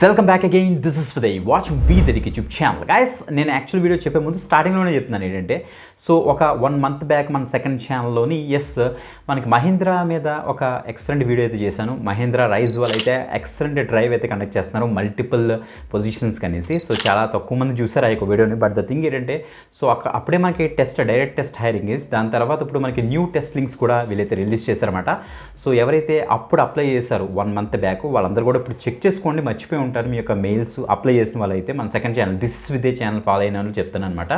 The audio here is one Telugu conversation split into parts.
Welcome back again. This is Uday వాచ్ వి దరికి యూట్యూబ్ ఛానల్. గైస్, నేను యాక్చువల్ వీడియో చెప్పే ముందు స్టార్టింగ్లోనే చెప్తున్నాను ఏంటంటే, సో ఒక 1 month బ్యాక్ మన సెకండ్ ఛానల్లోని మనకి మహీంద్రా మీద ఒక ఎక్సలెంట్ వీడియో అయితే చేశాను. మహీంద్రా రైజ్ వాళ్ళు అయితే ఎక్సలెంట్ డ్రైవ్ అయితే కండక్ట్ చేస్తున్నారు మల్టిపుల్ పొజిషన్స్ కనేసి. సో చాలా తక్కువ మంది చూసారు ఆ యొక్క వీడియోని. బట్ ద థింగ్ ఏంటంటే, సో అప్పుడే మనకి డైరెక్ట్ టెస్ట్ హైరింగ్ దాని తర్వాత ఇప్పుడు మనకి న్యూ టెస్ట్ లింక్స్ కూడా వీళ్ళైతే రిలీజ్ చేశారన్నమాట. సో ఎవరైతే అప్పుడు అప్లై చేశారు 1 month బ్యాక్ వాళ్ళందరూ కూడా ఇప్పుడు చెక్ చేసుకోండి. మర్చిపోయి ఉంటారు మీ యొక్క మెయిల్స్ అప్లై చేసిన వాళ్ళైతే మన సెకండ్ ఛానల్ దిస్ ఇస్ విదే ఛానల్ ఫాలో అయిన వాళ్ళు చెప్తాను అనమాట.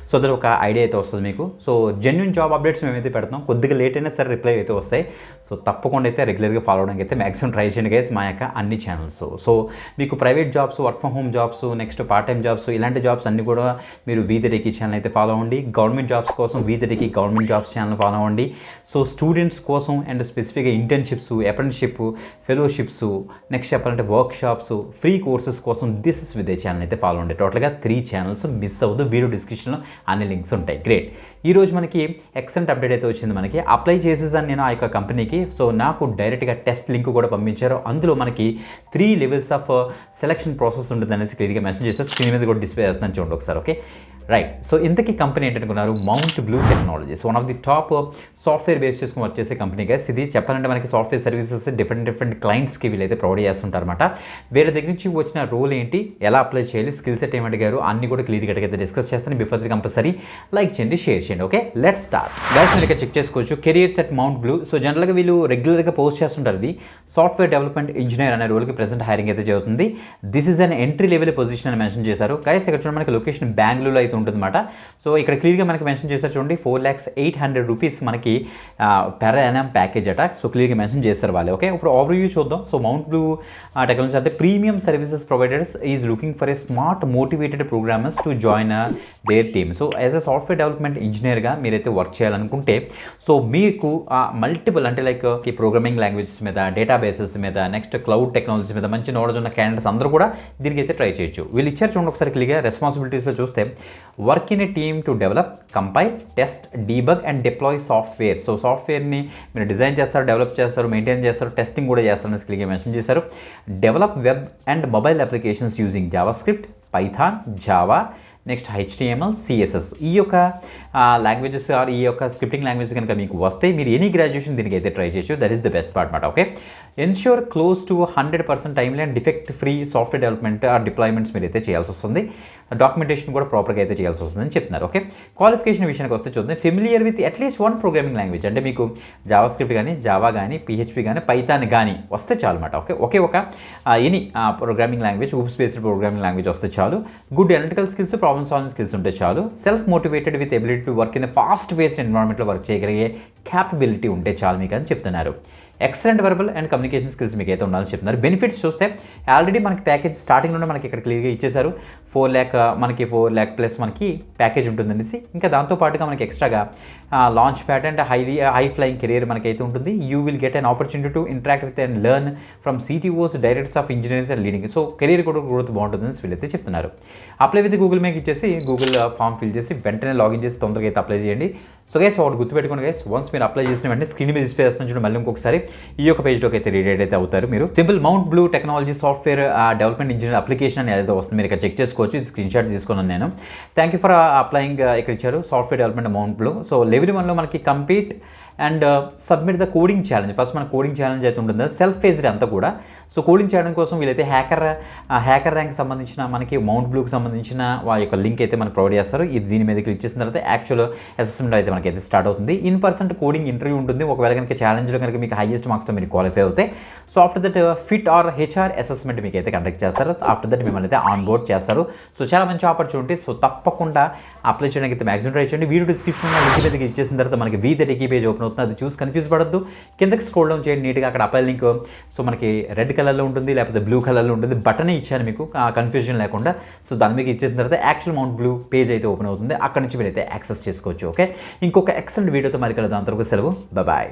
సో అది ఒక ఐడియా అయితే వస్తుంది మీకు. సో జెన్యూన్ జాబ్ అప్డేట్స్ మేమైతే పెడతాం. కొద్దిగా లేట్ అయినా సరే రిప్లై అయితే వస్తాయి. సో తప్పకుండా అయితే రెగ్యులర్గా ఫాలో అవడానికి అయితే మ్యాక్సిమం ట్రై చేయండి గైస్ మా యొక్క అన్ని ఛానల్స్. సో మీకు private jobs, work from home jobs, next part time jobs, ఇలాంటి జాబ్స్ అన్ని కూడా మీరు వీదరికి ఛానల్ అయితే ఫాలో అవ్వండి. గవర్నమెంట్ జాబ్స్ కోసం వీదరికి గవర్నమెంట్ జాబ్స్ ఛానల్ ఫాలో అవ్వండి. సో స్టూడెంట్స్ కోసం అండ్ స్పెసిఫిక్గా ఇంటర్న్షిప్స్, అప్రెంటిస్షిప్, ఫెలోషిప్స్, నెక్స్ట్ చెప్పాలంటే వర్క్ షాప్స్, ఫ్రీ కోర్సెస్ కోసం దిస్ ఇస్ విదే ఛానల్ అయితే ఫాలో అవ్వండి. టోటల్గా 3 ఛానల్స్ మిస్ అవ్వదు. వీడియో డిస్క్రిప్షన్లో అన్ని లింక్స్ ఉంటాయి. గ్రేట్. ఈరోజు మనకి ఎక్సలెంట్ అప్డేట్ అయితే వచ్చింది. మనకి అప్లై చేసేసాను నేను ఆ యొక్క కంపెనీకి. సో నాకు డైరెక్ట్గా టెస్ట్ లింక్ కూడా పంపించారు. అందులో మనకి 3 levels ఆఫ్ సెలక్షన్ ప్రాసెస్ ఉంటుంది అనేసి క్లియర్గా మెన్షన్ చేస్తారు. స్క్రీన్ మీద కూడా డిస్ప్లే చేస్తాను చూడండి ఒకసారి. Okay right. సో ఇంతకీ కంపెనీ ఏంటనుకున్నారు, Mount Blue Technologies, one of the top software base చేసుకుని వర్క్ చేసే కంపెనీ గైస్. ఇది చెప్పాలంటే మనకి సాఫ్ట్వేర్ సర్వీసెస్ డిఫరెంట్ క్లయింట్స్కి వీళ్ళైతే ప్రొవైడ్ చేస్తుంటారన్నమాట. వేరే దగ్గర నుంచి వచ్చిన రోల్ ఏంటి, ఎలా అప్లై చేయాలి, స్కిల్ సెట్ ఏమి అడిగారు అన్ని కూడా క్లియర్గా అయితే డిస్కస్ చేస్తాను. బిఫోర్ ది కంపల్సరీ లైక్ చేయండి, షేర్ చేయండి. Okay let's start. గైస్ మీరు ఇక్కడ చెక్ చేసుకోవచ్చు careers at mount Blue. So జనరల్గా వీళ్ళు రెగ్యులర్గా పోస్ట్ చేస్తుంటారు. ఇది సాఫ్ట్వేర్ డెవలప్మెంట్ ఇంజనీర్ అనే రోల్కి ప్రెసెంట్ హైరింగ్ అయితే జరుగుతుంది. This is an entry level position అని మెన్షన్ చేశారు. గైస్ ఇక్కడ చూడండి మనకి లొకేషన్ బెంగళూరులో అయితే ఉంటుందన్నమాట. సో ఇక్కడ క్లియర్గా మనకి మెన్షన్ చేస్తారు చూడండి, 4,800 రూపీస్ మనకి పెర్ యానం ప్యాకేజ్ అట. సో క్లియర్గా మెన్షన్ చేస్తారు వాళ్ళు. ఓకే ఇప్పుడు ఓవర్వ్యూ చూద్దాం. సో మౌంట్ బ్లూ టెక్నాలజీ అంటే premium services providers is looking for a smart motivated programmers to join there team. So as a software development ఇంజనీర్గా మీరైతే వర్క్ చేయాలనుకుంటే సో మీకు మల్టిపుల్ అంటే లైక్ ఈ ప్రోగ్రామింగ్ లాంగ్వేజెస్ మీద, డేటాబేసెస్ మీద, నెక్స్ట్ క్లౌడ్ టెక్నాలజీ మీద మంచి నాలెడ్జ్ ఉన్న క్యాండిడేట్స్ అందరూ కూడా దీనికి అయితే ట్రై చేయొచ్చు. వీళ్ళు ఇచ్చారు చూడండి ఒకసారి క్లియర్గా. రెస్పాన్సిబిలిటీస్లో చూస్తే work in a team to develop, compile, test, debug and deploy software. So సాఫ్ట్వేర్ని మీరు డిజైన్ చేస్తారు, డెవలప్ చేస్తారు, మెయింటైన్ చేస్తారు, టెస్టింగ్ కూడా చేస్తారని క్లియర్గా మెన్షన్ చేశారు. Develop web and mobile applications using Java script, Python, Java, next HTML, CSS ఈ యొక్క లాంగ్వేజెస్ ఆర్ ఈ యొక్క స్క్రిప్టింగ్ లాంగ్వేజ్ కనుక మీకు వస్తే మీరు ఎనీ గ్రాడ్యుయేషన్ దీనికి అయితే ట్రై చేయొచ్చు. That is the best part అనమాట. Okay ensure close to 100% timely and defect free software development or deployments మీరు అయితే చేయాల్సి వస్తుంది. డాక్యుమెంటేషన్ కూడా ప్రాపర్గా అయితే చేయాల్సి వస్తుందని చెప్తున్నారు. ఓకే క్వాలిఫికేషన్ విషయానికి వస్తే చూద్దాం. Familiar with at least 1 programming language అంటే మీకు జావా స్క్రిప్ట్ కానీ, జావా కానీ, PHP కానీ, పైథాన్ కానీ వస్తే చాలు అనమాట. ఓకే ఒక any programming language, OOPS based programming language వస్తే చాలు. Good analytical skills, problem solving skills ఉంటే చాలు. Self motivated with ability to work in fast paced ఎన్విరాన్మెంట్లో వర్క్ చేయగలిగే క్యాపబిలిటీ ఉంటే చాలు మీకు అని చెప్తున్నారు. Excellent verbal and communication skills మీకు అయితే ఉండాలని చెప్తున్నారు. బెనిఫిట్స్ చూస్తే ఆల్రెడీ మనకి ప్యాకేజ్ స్టార్టింగ్లోనే మనకి ఇక్కడ క్లియర్గా ఇచ్చేసారు. 4 lakh మనకి 4 lakh ప్లస్ మనకి ప్యాకేజ్ ఉంటుందనేసి. ఇంకా దాంతోపాటుగా మనకి ఎక్స్ట్రాగా launch pad and high flying career మనకైతే ఉంటుంది. You will get an opportunity to interact with and learn from CTOs, directors of engineers and leading. So career కూడా గ్రోత్ బాగుంటుందని వీళ్ళైతే చెప్తున్నారు. అప్లై విత్ గూగుల్ మేక్ ఇచ్చేసి గూగుల్ ఫామ్ ఫిల్ చేసి వెంటనే లాగిన్ చేసి తొందరగా అయితే అప్లై చేయండి. సో గైస్ ఒకటి గుర్తుపెట్టుకోండి గైస్, వన్స్ మీరు అప్లై చేసిన వెంటనే స్క్రీన్ మీద డిస్ప్లే చేస్తున్న చూడండి మళ్ళీ ఇంకొకసారి ఈ యొక్క పేజ్లోకి అయితే రీడైట్ అయితే అవుతారు మీరు. Simple mount blue technology software development engineer application అని ఏదైతే వస్తుంది మీరు ఇక్కడ చెక్ చేసుకోవచ్చు. ఇది స్క్రీన్ షాట్ తీసుకున్నాను నేను. Thank you for applying. ఇక్కడ ఇచ్చారు software development Mount Blue. So level 1లో మనకి complete and submit the coding challenge. First మన కోడింగ్ ఛాలెంజ్ అయితే ఉంటుంది, సెల్ఫ్ ఫేజ్డ్ అంతా కూడా. సో కోడింగ్ చేయడం కోసం వీళ్ళైతే హ్యాకర్ ర్యాంక్ సంబంధించిన మనకి మౌంట్ బ్లూకి సంబంధించిన వాళ్ళ యొక్క లింక్ అయితే మనకు ప్రొవైడ్ చేస్తారు. ఇది దీని మీద క్లిక్ చేసిన తర్వాత యాక్చువల్ అసెస్మెంట్ అయితే మనకైతే స్టార్ట్ అవుతుంది. ఇన్-పర్సన్ కోడింగ్ ఇంటర్వ్యూ ఉంటుంది. ఒకవేళ కనుక ఛాలెంజ్లో కనుక మీకు హైయెస్ట్ మార్క్స్తో మీరు క్వాలిఫై అవుతాయి. So after that fit are HR assessment మీకు అయితే కండక్ట్ చేస్తారు. ఆఫ్టర్ దట్ మిమ్మల్ని అయితే ఆన్ బోర్డ్ చేస్తారు. సో చాలా మంచి ఆపర్చునిటీ. సో తప్పకుండా అప్లై చేయడానికి అయితే మ్యాక్సిమం ట్రై చేయండి. వీడియో డిస్క్రిప్షన్లో లింక్ మీదకి ఇచ్చేసిన తర్వాత మనకి వీదరికి పేజ్ ఓపెన్ అవుతుంది. అది చూసి కన్ఫ్యూజ్ పడద్దు. కిందకి స్క్రోల్ డౌన్ చేయండి నీట్గా. అక్కడ అప్లై లింక్ సో మనకి రెడ్ కలర్లో ఉంటుంది, లేకపోతే బ్లూ కలర్లో ఉంటుంది. బటనే ఇచ్చాను మీకు కన్ఫ్యూజన్ లేకుండా. సో దాని మీకు ఇచ్చేసిన తర్వాత యాక్చువల్ మౌంట్ బ్లూ పేజ్ అయితే ఓపెన్ అవుతుంది. అక్కడ నుంచి మీరు అయితే యాక్సెస్ చేసుకోవచ్చు. ఓకే ఇంకొక ఎక్సలెంట్ వీడియోతో మరి కలదు. అంతవరకు సెలవు. బాయ్.